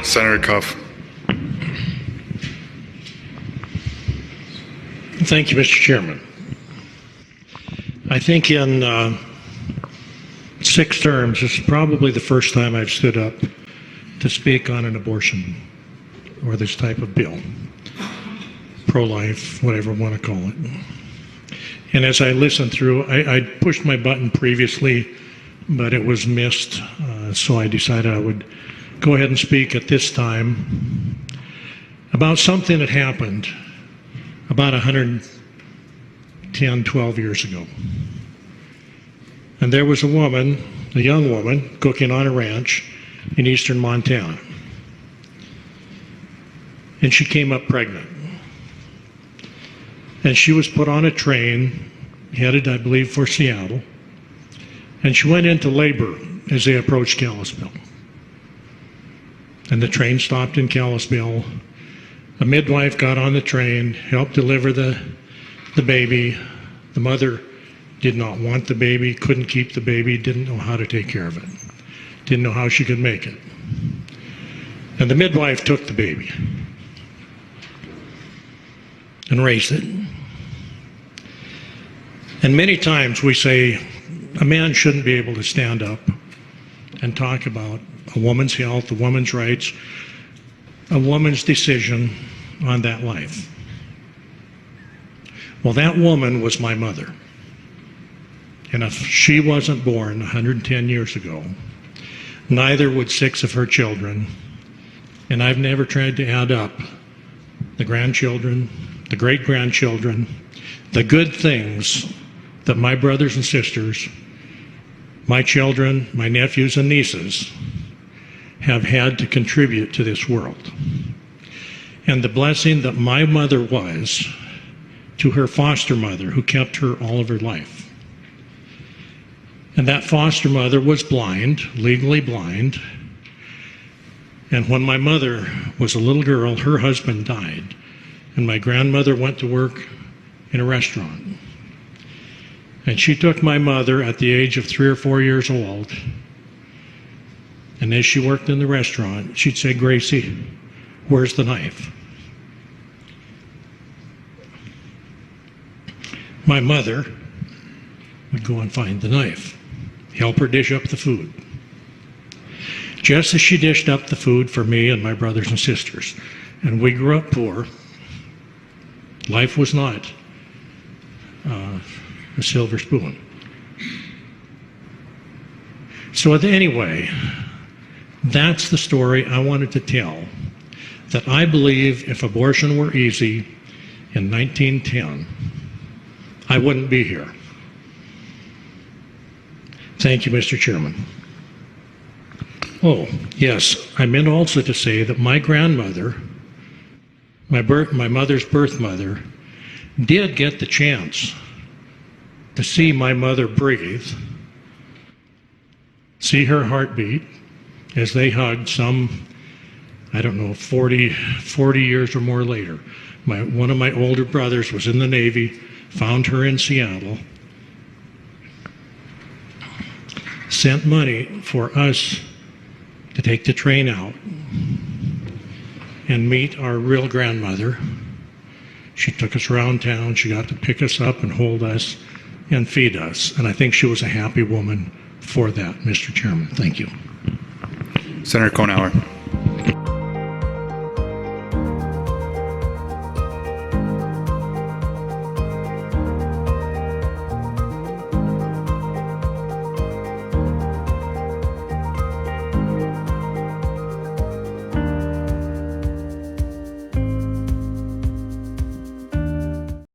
Senator Cuffe. Thank you, Mr. Chairman. I think in 6 terms, this is probably the first time I've stood up to speak on an abortion or this type of bill, pro-life, whatever you want to call it. And as I listened through, I pushed my button previously, but it was missed, so I decided I would go ahead and speak at this time about something that happened about 110, 12 years ago. And there was a woman, a young woman, cooking on a ranch in eastern Montana. And she came up pregnant. And she was put on a train, headed, I believe, for Seattle. And she went into labor as they approached Kalispell. And the train stopped in Kalispell. A midwife got on the train, helped deliver the baby. The mother did not want the baby, couldn't keep the baby, didn't know how to take care of it, didn't know how she could make it. And the midwife took the baby and raised it. And many times we say a man shouldn't be able to stand up and talk about a woman's health, a woman's rights, a woman's decision on that life. Well, that woman was my mother. And if she wasn't born 110 years ago, neither would 6 of her children. And I've never tried to add up the grandchildren, the great-grandchildren, the good things that my brothers and sisters, my children, my nephews and nieces have had to contribute to this world. And the blessing that my mother was to her foster mother, who kept her all of her life. And that foster mother was blind, legally blind. And when my mother was a little girl, her husband died. And my grandmother went to work in a restaurant. And she took my mother at the age of 3 or 4 years old. And as she worked in the restaurant, she'd say, "Gracie, where's the knife?" My mother would go and find the knife, help her dish up the food. Just as she dished up the food for me and my brothers and sisters. And we grew up poor. Life was not a silver spoon. So anyway, that's the story I wanted to tell, that I believe if abortion were easy in 1910, I wouldn't be here. Thank you, Mr. Chairman. Oh, yes, I meant also to say that my grandmother, my mother's birth mother, did get the chance to see my mother breathe, see her heartbeat as they hugged some, I don't know, 40 years or more later. One of my older brothers was in the Navy, found her in Seattle, sent money for us to take the train out and meet our real grandmother. She took us around town. She got to pick us up and hold us and feed us. And I think she was a happy woman for that, Mr. Chairman. Thank you. Senator Konauer.